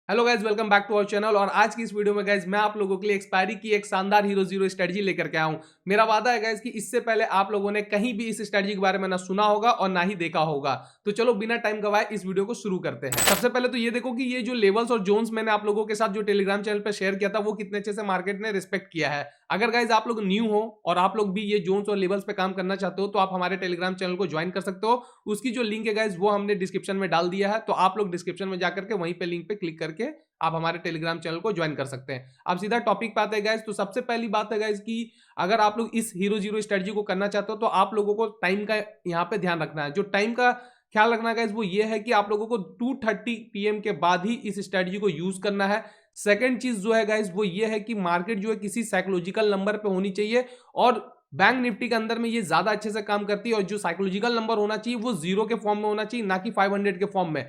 Hello guys, welcome back to our channel. और आज की इस वीडियो में गाइज मैं आप लोगों के लिए एक्सपायरी की एक शानदार हीरो जीरो स्ट्रेटजी लेकर के आया हूं। मेरा वादा है गाइज कि इससे पहले आप लोगों ने कहीं भी इस स्ट्रेटजी के बारे में ना सुना होगा और ना ही देखा होगा। तो चलो बिना टाइम गवाए इस वीडियो को शुरू करते हैं। सबसे पहले तो ये देखो कि ये जो लेवल्स और जोन्स मैंने आप लोगों के साथ जो टेलीग्राम चैनल पर शेयर किया था वो कितने अच्छे से मार्केट ने रिस्पेक्ट किया है। अगर गाइज आप लोग न्यू हो और आप लोग भी ये जोन्स और लेवल्स पे काम करना चाहते हो तो आप हमारे टेलीग्राम चैनल को ज्वाइन कर सकते हो। उसकी जो लिंक है गाइज वो हमने डिस्क्रिप्शन में डाल दिया है, तो आप लोग डिस्क्रिप्शन में जाकर के वहीं पे लिंक पे क्लिक करके आप हमारे टेलीग्राम चैनल को ज्वाइन कर सकते हैं। अब सीधा टॉपिक पे आते हैं गाइस। तो सबसे पहली बात है गाइस कि अगर आप लोग इस हीरो जीरो स्ट्रेटजी को करना चाहते हो तो आप लोगों को टाइम का यहाँ पे ध्यान रखना है। जो टाइम का ख्याल रखना है गाइस वो ये है कि आप लोगों को 2:30 PM के बाद ही इस स्ट्रेटजी को यूज करना है। सेकेंड चीज जो है गाइस वो ये है कि मार्केट जो है किसी साइकोलॉजिकल नंबर पे होनी चाहिए और बैंक निफ्टी के अंदर में ये ज्यादा अच्छे से काम करती है। और जो साइकोलॉजिकल नंबर होना चाहिए वो 0 के फॉर्म में होना चाहिए, ना कि 500 के फॉर्म में।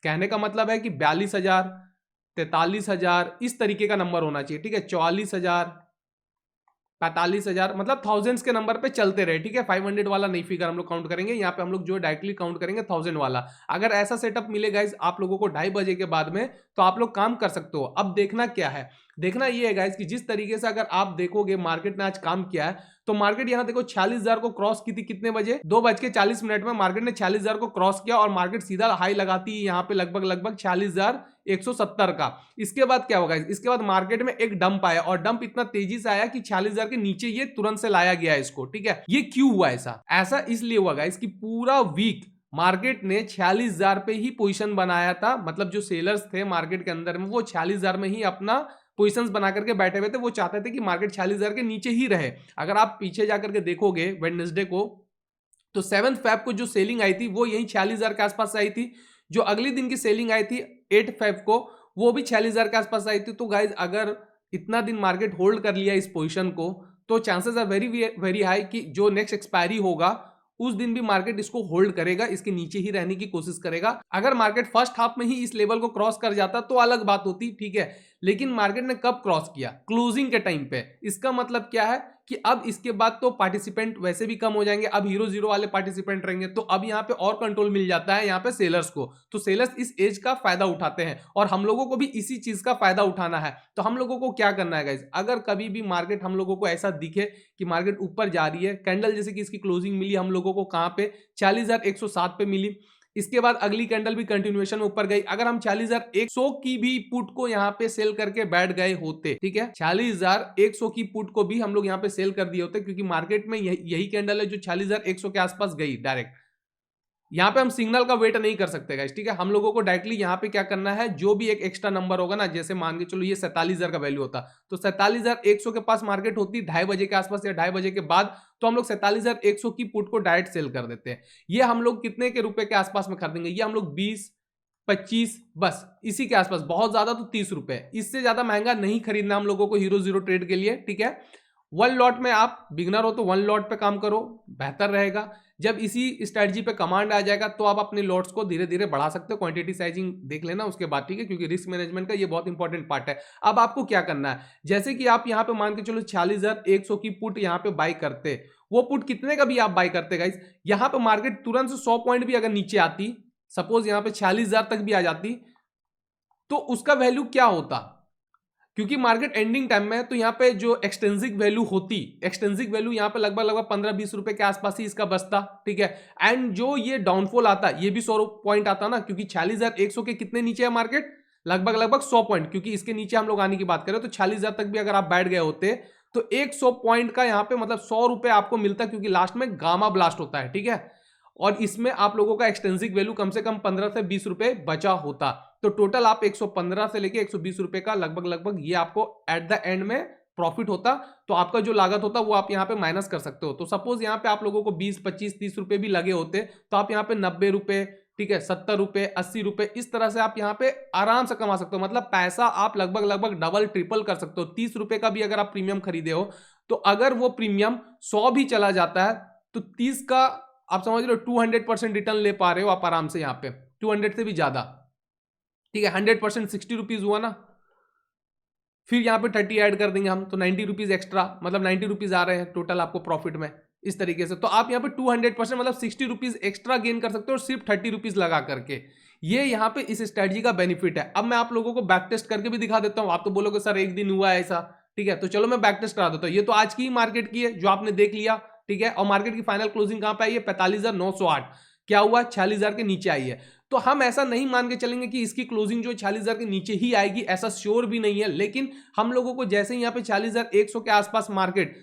कहने का मतलब है कि 42,000, 43,000 इस तरीके का नंबर होना चाहिए। ठीक है, 44,000, 45,000, मतलब थाउजेंड्स के नंबर पे चलते रहे। ठीक है, 500 वाला नहीं फिगर हम लोग काउंट करेंगे, यहाँ पे हम लोग जो डायरेक्टली काउंट करेंगे 1000 वाला। अगर ऐसा सेटअप मिलेगा गाइस आप लोगों को 2:30 बजे के बाद में, तो आप लोग काम कर सकते हो। अब देखना क्या है, देखना ये है गाइस कि जिस तरीके से अगर आप देखोगे मार्केट ने आज काम किया है, तो मार्केट यहां देखो 46,000 को क्रॉस की थी कितने बजे, 2:40 में मार्केट ने 46,000 को क्रॉस किया और मार्केट सीधा हाई लगाती है यहाँ पे लगभग 46,170 का। इसके बाद क्या होगा, इसके बाद मार्केट में एक डंप आया और डंप इतना तेजी से आया कि 46,000 के नीचे ये तुरंत से लाया गया इसको। ठीक है, ये क्यों हुआ ऐसा? ऐसा इसलिए हुआ गाइस कि पूरा वीक मार्केट ने 46,000 पे ही पोजीशन बनाया था। मतलब जो सेलर्स थे मार्केट के अंदर में वो 46,000 में ही अपना पोजीशंस बना करके बैठे हुए थे। वो चाहते थे कि मार्केट 46,000 के नीचे ही रहे। अगर आप पीछे जाकर के देखोगे वेडनेसडे को, तो 7 फेब को जो सेलिंग आई थी वो यही 46,000 के आसपास आई थी। जो अगले दिन की सेलिंग आई थी 8 फेब को, वो भी 46,000 के आसपास आई थी। तो गाइज अगर इतना दिन मार्केट होल्ड कर लिया इस पोजीशन को, तो chances are very very high कि जो नेक्स्ट एक्सपायरी होगा उस दिन भी मार्केट इसको होल्ड करेगा, इसके नीचे ही रहने की कोशिश करेगा। अगर मार्केट फर्स्ट हाफ में ही इस लेवल को क्रॉस कर जाता तो अलग बात होती। ठीक है, लेकिन मार्केट ने कब क्रॉस किया? क्लोजिंग के टाइम पे। इसका मतलब क्या है कि अब इसके बाद तो पार्टिसिपेंट वैसे भी कम हो जाएंगे, अब हीरो जीरो वाले पार्टिसिपेंट रहेंगे, तो अब यहाँ पे और कंट्रोल मिल जाता है यहाँ पे सेलर्स को। तो सेलर्स इस एज का फायदा उठाते हैं और हम लोगों को भी इसी चीज का फायदा उठाना है। तो हम लोगों को क्या करना है गाइस, अगर कभी भी मार्केट हम लोगों को ऐसा दिखे कि मार्केट ऊपर जा रही है, कैंडल जैसे कि इसकी क्लोजिंग मिली हम लोगों को कहां पे 40,107 पे मिली, इसके बाद अगली कैंडल भी कंटिन्यूएशन में ऊपर गई। अगर हम 40,100 की भी पुट को यहाँ पे सेल करके बैठ गए होते, ठीक है, 40,100 की पुट को भी हम लोग यहाँ पे सेल कर दिए होते, क्योंकि मार्केट में यही कैंडल है जो 40,100 के आसपास गई डायरेक्ट। यहाँ पे हम सिग्नल का वेट नहीं कर सकते गाइस। ठीक है, हम लोगों को डायरेक्टली यहाँ पे क्या करना है, जो भी एक एक्स्ट्रा नंबर होगा ना, जैसे मान के चलो ये 47,000 का वैल्यू होता, तो 47,100 के पास मार्केट होती 2:30 बजे के आसपास या 2:30 बजे के बाद, तो हम लोग 47,100 की पुट को डायरेक्ट सेल कर देते हैं। ये हम लोग कितने के रुपए के आसपास में खरीदेंगे? ये हम लोग 20, 25, बस इसी के आसपास, बहुत ज्यादा तो 30 रुपए, इससे ज्यादा महंगा नहीं खरीदना हम लोगों को हीरो जीरो ट्रेड के लिए। ठीक है, वन लॉट में आप बिगनर हो तो वन लॉट पे काम करो, बेहतर रहेगा। जब इसी स्ट्रेटजी पे कमांड आ जाएगा तो आप अपने लॉट्स को धीरे धीरे बढ़ा सकते हो। क्वांटिटी साइजिंग देख लेना उसके बाद, ठीक है, क्योंकि रिस्क मैनेजमेंट का ये बहुत इंपॉर्टेंट पार्ट है। अब आपको क्या करना है, जैसे कि आप यहाँ पे मान के चलो 46,100 की पुट यहाँ पे बाई करते, वो पुट कितने का भी आप बाई करते गाइस, यहाँ पे मार्केट तुरंत से 100 पॉइंट भी अगर नीचे आती, सपोज यहाँ पे 46,000 तक भी आ जाती, तो उसका वैल्यू क्या होता? क्योंकि मार्केट एंडिंग टाइम में है, तो यहाँ पे जो एक्सटेंसिक वैल्यू होती, एक्सटेंसिक वैल्यू यहाँ पे लगभग 15-20 रुपए के आसपास ही इसका बचता। ठीक है, एंड जो ये डाउनफॉल आता ये भी 100 पॉइंट आता ना, क्योंकि 46,100 के कितने नीचे है मार्केट, लगभग 100 पॉइंट, क्योंकि इसके नीचे हम लोग आने की बात करें तो 46,000 तक भी अगर आप बैठ गए होते तो 100 पॉइंट का यहाँ पे मतलब 100 रुपए आपको मिलता, क्योंकि लास्ट में गामा ब्लास्ट होता है। ठीक है, और इसमें आप लोगों का एक्सटेंसिक वैल्यू कम से कम 15 से 20 रुपए बचा होता। तो टोटल आप 115 से लेके 120 रुपए का लगभग ये आपको एट द एंड में प्रॉफिट होता। तो आपका जो लागत होता वो आप यहाँ पे माइनस कर सकते हो। तो सपोज यहाँ पे आप लोगों को 20, 25, 30 रुपए भी लगे होते, तो आप यहाँ पे 90 रुपए, ठीक है, 70 रुपए, 80 रुपए, इस तरह से आप यहाँ पे आराम से कमा सकते हो। मतलब पैसा आप लगभग डबल ट्रिपल कर सकते हो। 30 रुपए का भी अगर आप प्रीमियम खरीदे हो, तो अगर वो प्रीमियम 100 भी चला जाता है, तो 30 का आप समझ लो 200% रिटर्न ले पा रहे हो आप आराम से, यहाँ पे 200 से भी ज्यादा। ठीक है, 100% 60 रुपीज हुआ ना, फिर यहाँ पे 30 ऐड कर देंगे हम, तो 90 रुपीज एक्स्ट्रा, मतलब 90 रुपीज आ रहे हैं टोटल आपको प्रॉफिट में। इस तरीके से तो आप यहाँ पे 200% मतलब 60 रुपीज एक्स्ट्रा गेन कर सकते हो, और सिर्फ 30 रुपीज लगा करके। ये यहाँ पे इस स्ट्रेटजी का बेनिफिट है। अब मैं आप लोगों को बैक टेस्ट करके भी दिखा देता हूँ। आप तो बोलोगे सर एक दिन हुआ है ऐसा, ठीक है, तो चलो मैं बैक टेस्ट करा देता हूँ। ये तो आज की ही मार्केट की है जो आपने देख लिया, ठीक है, और मार्केट की फाइनल क्लोजिंग कहां पे आई है? 45,908। क्या हुआ? 46,000 के नीचे आई है। तो हम ऐसा नहीं मान के चलेंगे कि इसकी क्लोजिंग जो 46,000 के नीचे ही आएगी, ऐसा श्योर भी नहीं है। लेकिन हम लोगों को जैसे ही यहाँ पे 46,100 के आसपास मार्केट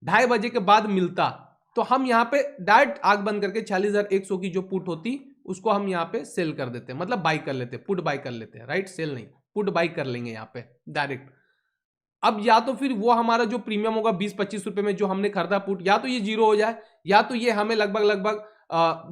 2:30 बजे के बाद मिलता, तो हम यहाँ पे डायरेक्ट आग बंद करके 46,100 की जो पुट होती उसको हम यहाँ पे सेल कर देते, मतलब बाई कर लेते, पुट बाई कर लेते हैं, राइट, सेल नहीं, पुट बाई कर लेंगे यहाँ पे डायरेक्ट। अब या तो फिर वो हमारा जो प्रीमियम होगा 20-25 रुपए में जो हमने खरीदा पुट, या तो ये जीरो हो जाए, या तो ये हमें लगभग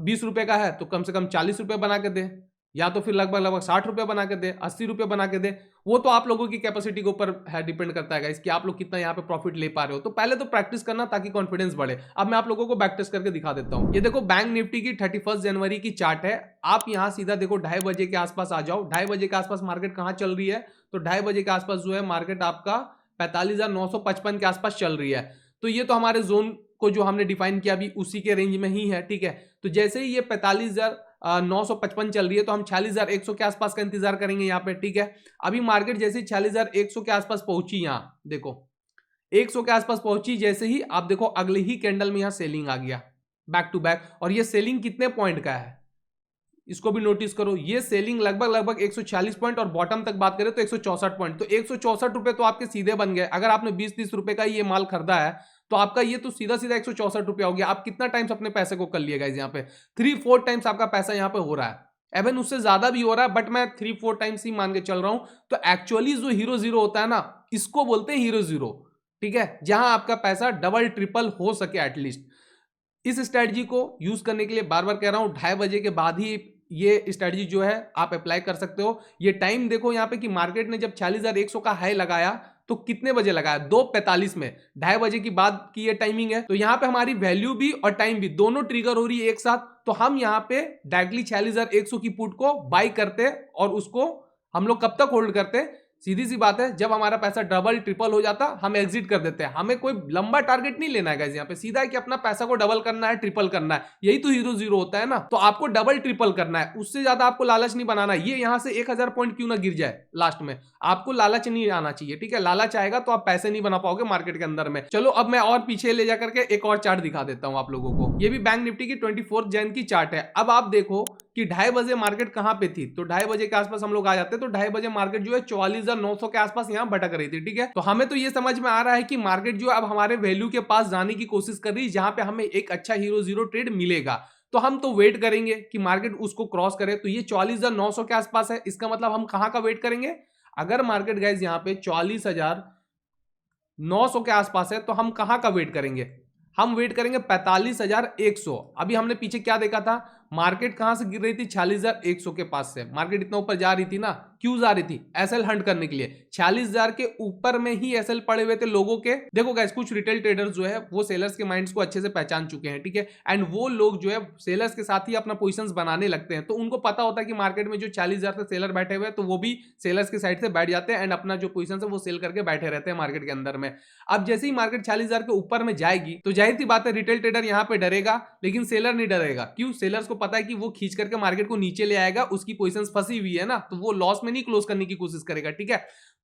20 रुपए का है तो कम से कम 40 रुपए बना के दे, या तो फिर लगभग 60 रुपए बना के दे, 80 रुपए बना के दे। वो तो आप लोगों की कैपेसिटी के ऊपर है, डिपेंड करता है गाइस कि आप लोग कितना यहाँ पे प्रॉफिट ले पा रहे हो। तो पहले तो प्रैक्टिस करना ताकि कॉन्फिडेंस बढ़े। अब मैं आप लोगों को बैक टेस्ट करके दिखा देता हूँ। ये देखो बैंक निफ्टी की 31 जनवरी की चार्ट है। आप यहाँ सीधा देखो 2:30 बजे के आसपास आ जाओ। 2:30 बजे के आसपास मार्केट कहाँ चल रही है? तो 2:30 बजे के आसपास जो है मार्केट आपका 45,955 के आसपास चल रही है। तो ये तो हमारे जोन को जो हमने डिफाइन किया अभी उसी के रेंज में ही है, ठीक है। तो जैसे ही ये 45,955 चल रही है तो हम 46,100 के आसपास का इंतजार करेंगे यहाँ पे, ठीक है। अभी मार्केट जैसे 46,100 के आसपास पहुंची, यहाँ देखो 100 के आसपास पहुंची, जैसे ही आप देखो अगले ही कैंडल में यहाँ सेलिंग आ गया बैक टू बैक। और ये सेलिंग कितने पॉइंट का है इसको भी नोटिस करो। ये सेलिंग लगभग 140 पॉइंट, और बॉटम तक बात करें तो 164 पॉइंट। तो 164 रुपए तो आपके सीधे बन गए। अगर आपने 20-30 रुपए का ये माल खरीदा है तो आपका ये तो सीधा 164 रुपया हो गया। आप कितना टाइम्स अपने पैसे को कर लिएगा यहाँ पे? 3-4 टाइम्स आपका पैसा यहाँ पे हो रहा है। एवन उससे ज्यादा भी हो रहा है, बट मैं 3-4 टाइम्स ही मान के चल रहा हूं। तो एक्चुअली जो हीरो जीरो होता है ना, इसको बोलते हैं हीरो जीरो, ठीक है, जहां आपका पैसा डबल ट्रिपल हो सके एटलीस्ट। इस स्ट्रेटजी को यूज करने के लिए बार बार कह रहा हूं, 2:30 बजे के बाद ही ये स्ट्रेटजी जो है आप अप्लाई कर सकते हो। ये टाइम देखो यहाँ पे कि मार्केट ने जब 46,100 का हाई लगाया तो कितने बजे लगाया? 2:45 में। 2:30 बजे की बाद की ये टाइमिंग है। तो यहाँ पे हमारी वैल्यू भी और टाइम भी दोनों ट्रिगर हो रही है एक साथ। तो हम यहाँ पे डायरेक्टली 46,100 की पुट को बाई करते और उसको हम लोग कब तक होल्ड करते? सीधी सी बात है, जब हमारा पैसा डबल ट्रिपल हो जाता हम एग्जिट कर देते हैं। हमें कोई लंबा टारगेट नहीं लेना है गाइस, यहाँ पे सीधा है कि अपना पैसा को डबल करना है, ट्रिपल करना है। यही तो हीरो जीरो होता है ना। तो आपको डबल ट्रिपल करना है, उससे ज्यादा आपको लालच नहीं बनाना। ये यहाँ से 1000 पॉइंट क्यों ना गिर जाए लास्ट में, आपको लालच नहीं आना चाहिए, ठीक है। लालच आएगा तो आप पैसे नहीं बना पाओगे मार्केट के अंदर में। चलो अब मैं और पीछे ले जाकर के एक और चार्ट दिखा देता हूं आप लोगों को। ये भी बैंक निफ्टी की 24 जैन की चार्ट है। अब आप देखो कि 2:30 बजे मार्केट कहां पे थी। तो 2:30 बजे के आसपास हम लोग आ जाते, तो 2:30 बजे मार्केट जो है 44,900 के आसपास यहां भटक रही थी, ठीक है। तो हमें तो ये समझ में आ रहा है कि मार्केट जो अब हमारे वैल्यू के पास जाने की कोशिश कर रही है, जहां पे हमें एक अच्छा हीरो जीरो ट्रेड मिलेगा। तो हम तो वेट करेंगे कि मार्केट उसको क्रॉस करे। तो ये 44,900 के आसपास है, इसका मतलब हम कहां का वेट करेंगे? अगर मार्केट गाइस यहां पे 44,900 के आसपास है तो हम कहां का वेट करेंगे? हम वेट करेंगे 45,100। अभी हमने पीछे क्या देखा था? मार्केट कहां से गिर रही थी? 46,100 के पास से मार्केट इतना ऊपर जा रही थी ना। क्यों जा रही थी? एसएल हंट करने के लिए। 46,000 के ऊपर में ही एसएल पड़े हुए थे लोगों के। देखो गाइस, कुछ रिटेल ट्रेडर्स जो है वो सेलर्स के माइंड्स को अच्छे से पहचान चुके हैं, ठीक है। एंड वो लोग जो है सेलर्स के साथ ही अपना पोजीशंस बनाने लगते हैं। तो उनको पता होता है कि मार्केट में जो 40,000 से सेलर बैठे हुए हैं तो वो भी सेलर्स की साइड से बैठ जाते हैं एंड अपना जो पोजीशन है वो सेल करके बैठे रहते हैं मार्केट के अंदर में। अब जैसे ही मार्केट 40,000 के ऊपर में जाएगी तो जाहिर सी बात है रिटेल ट्रेडर यहाँ पे डरेगा, लेकिन सेलर नहीं डरेगा। क्यों? सेलर्स को पता है कि वो खींच करके मार्केट को नीचे ले आएगा, उसकी पोजीशंस फंसी हुई है ना, तो वो लॉस में नहीं क्लोज करने की कोशिश करेगा, ठीक है।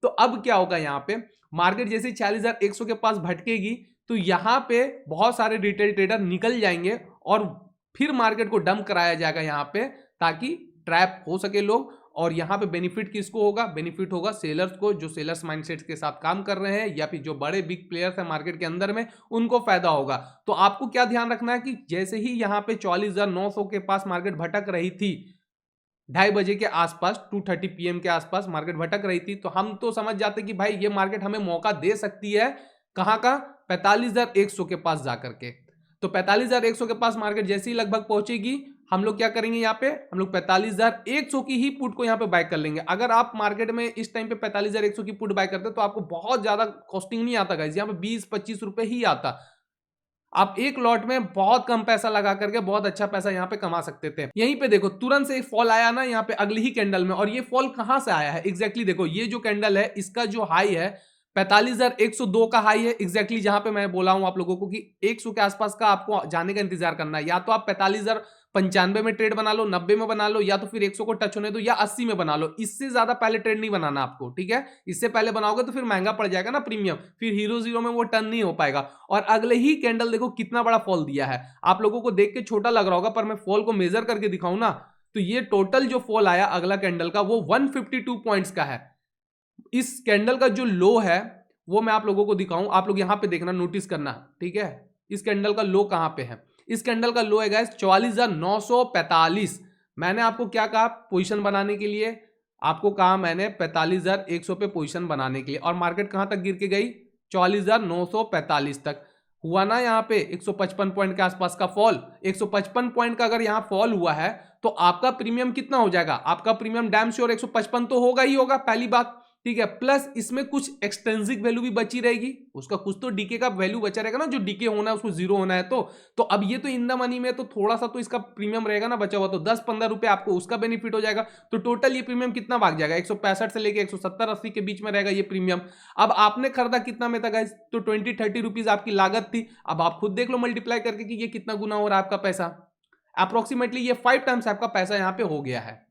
तो अब क्या होगा? यहाँ पे मार्केट जैसे 40,100 के पास भटकेगी तो यहाँ पे बहुत सारे रिटेल ट्रेडर निकल जाएंगे और फिर मार्केट को डंप कराया जाएगा यहाँ पे, ताकि ट्रैप हो सके लोग। और यहाँ पे बेनिफिट किसको होगा? बेनिफिट होगा सेलर्स को, जो सेलर्स माइंडसेट के साथ काम कर रहे हैं, या फिर जो बड़े बिग प्लेयर्स हैं मार्केट के अंदर में, उनको फायदा होगा। तो आपको क्या ध्यान रखना है कि जैसे ही यहाँ पे 44,900 के पास मार्केट भटक रही थी 2:30 बजे के आसपास, 2:30 PM के आसपास मार्केट भटक रही थी, तो हम तो समझ जाते कि भाई ये मार्केट हमें मौका दे सकती है। कहां का? 45,100 के पास जाकर के। तो 45,100 के पास मार्केट जैसे ही लगभग पहुंचेगी, हम लोग क्या करेंगे? यहाँ पे हम लोग 45,100 की ही पुट को यहाँ पे बाय कर लेंगे। अगर आप मार्केट में इस टाइम पे 45,100 की पुट बाय करते तो आपको बहुत ज्यादा कॉस्टिंग नहीं आता गाइस, यहाँ पे 20-25 रुपए ही आता। आप एक लॉट में बहुत कम पैसा लगा करके बहुत अच्छा पैसा यहाँ पे कमा सकते थे। यहीं पे देखो तुरंत से एक फॉल आया ना यहाँ पे अगली ही कैंडल में, और ये फॉल कहां से आया है एग्जैक्टली देखो। ये जो कैंडल है इसका जो हाई है 45,102 का हाई है एग्जैक्टली, जहां पे मैं बोला हूं आप लोगों को कि 100 के आसपास का आपको जाने का इंतजार करना है। या तो आप 95 में ट्रेड बना लो, 90 में बना लो, या तो फिर 100 को टच होने दो, या 80 में बना लो। इससे ज्यादा पहले ट्रेड नहीं बनाना आपको, ठीक है। इससे पहले बनाओगे तो फिर महंगा पड़ जाएगा ना प्रीमियम, फिर हीरो जीरो में वो टर्न नहीं हो पाएगा। और अगले ही कैंडल देखो कितना बड़ा फॉल दिया है। आप लोगों को देख के छोटा लग रहा होगा, पर मैं फॉल को मेजर करके दिखाऊं ना, तो ये टोटल जो फॉल आया अगला कैंडल का वो 152 पॉइंट्स का है। इस कैंडल का जो लो है वो मैं आप लोगों को दिखाऊं, आप लोग यहां पे देखना, नोटिस करना, ठीक है। इस कैंडल का लो कहां पे है? इस कैंडल का लो है गाइस 44,945। मैंने आपको क्या कहा पोजीशन बनाने के लिए? आपको कहा मैंने 45,100 पे पोजीशन बनाने के लिए, और मार्केट कहां तक गिर के गई? 44,945 तक हुआ ना। यहाँ पे 155 पॉइंट के आसपास का फॉल, 155 पॉइंट का अगर यहाँ फॉल हुआ है तो आपका प्रीमियम कितना हो जाएगा? आपका प्रीमियम डैम श्योर 155 तो होगा ही होगा, पहली बात, ठीक है। प्लस इसमें कुछ एक्सटेंसिव वैल्यू भी बची रहेगी, उसका कुछ तो डीके का वैल्यू बचा रहेगा ना, जो डीके होना है उसको जीरो होना है। तो अब ये तो इन द मनी में तो थोड़ा सा तो इसका प्रीमियम रहेगा ना बचा हुआ, तो 10-15 रुपए आपको उसका बेनिफिट हो जाएगा। तो टोटल ये प्रीमियम कितना भाग जाएगा? 165 से लेके 170-80 के बीच में रहेगा ये प्रीमियम। अब आपने खरीदा कितना में था गाइस? तो 20-30 रुपीज आपकी लागत थी। अब आप खुद देख लो मल्टीप्लाई करके कि ये कितना गुना हो रहा है आपका पैसा। अप्रोक्सीमेटली ये 5 टाइम्स आपका पैसा यहाँ पे हो गया है।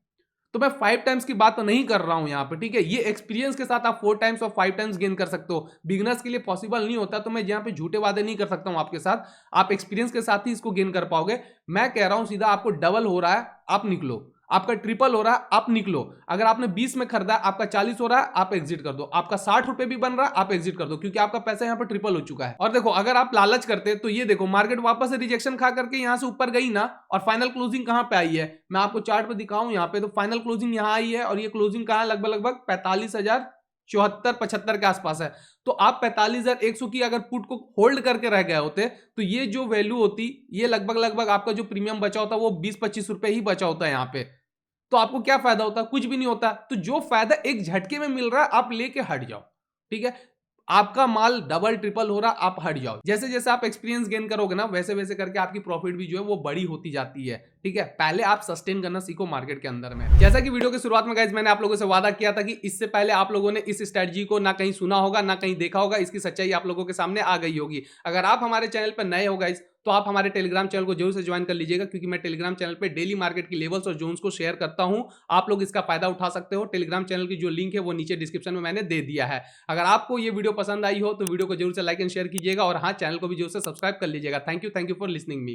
तो मैं 5 टाइम्स की बात तो नहीं कर रहा हूं यहां पे, ठीक है। ये एक्सपीरियंस के साथ आप 4 टाइम्स और 5 टाइम्स गेन कर सकते हो। बिगिनर्स के लिए पॉसिबल नहीं होता, तो मैं यहां पे झूठे वादे नहीं कर सकता हूं आपके साथ। आप एक्सपीरियंस के साथ ही इसको गेन कर पाओगे। मैं कह रहा हूं सीधा, आपको डबल हो रहा है आप निकलो, आपका ट्रिपल हो रहा है आप निकलो। अगर आपने 20 में खरीदा, आपका 40 हो रहा है, आप एग्जिट कर दो। आपका 60 रुपए भी बन रहा है, आप एग्जिट कर दो, क्योंकि आपका पैसा यहां पर ट्रिपल हो चुका है। और देखो, अगर आप लालच करते तो ये देखो मार्केट वापस से रिजेक्शन खा करके यहां से ऊपर गई ना, और फाइनल क्लोजिंग कहां पे आई है? मैं आपको चार्ट पे दिखाऊं यहां पे, तो फाइनल क्लोजिंग यहां आई है, और ये क्लोजिंग कहां है? लगभग 45,074-75 के आसपास है। तो आप 45,100 की अगर पुट को होल्ड करके रह गए होते, तो ये जो वैल्यू होती, ये लगभग आपका जो प्रीमियम बचा होता वो 20-25 रुपए ही बचा होता है यहाँ पे। तो आपको क्या फायदा होता? कुछ भी नहीं होता। तो जो फायदा एक झटके में मिल रहा है आप लेके हट जाओ, ठीक है। आपका माल डबल ट्रिपल हो रहा, आप हट जाओ। जैसे जैसे आप एक्सपीरियंस गेन करोगे ना, वैसे वैसे करके आपकी प्रॉफिट भी जो है वो बड़ी होती जाती है, ठीक है। पहले आप सस्टेन करना सीखो मार्केट के अंदर में। जैसा कि वीडियो की शुरुआत में गाइस मैंने आप लोगों से वादा किया था कि इससे पहले आप लोगों ने इस स्ट्रेटजी को ना कहीं सुना होगा ना कहीं देखा होगा, इसकी सच्चाई आप लोगों के सामने आ गई होगी। अगर आप हमारे चैनल पर नए हो गाइस, तो आप हमारे टेलीग्राम चैनल को जरूर से ज्वाइन कर लीजिएगा, क्योंकि मैं टेलीग्राम चैनल पे डेली मार्केट की लेवल्स और जोन्स को शेयर करता हूं। आप लोग इसका फायदा उठा सकते हो। टेलीग्राम चैनल की जो लिंक है वो नीचे डिस्क्रिप्शन में मैंने दे दिया है। अगर आपको ये वीडियो पसंद आई हो तो वीडियो को जरूर से लाइक एंड शेयर कीजिएगा, और हाँ, चैनल को भी जरूर से सब्सक्राइब कर लीजिएगा। Thank you for listening me.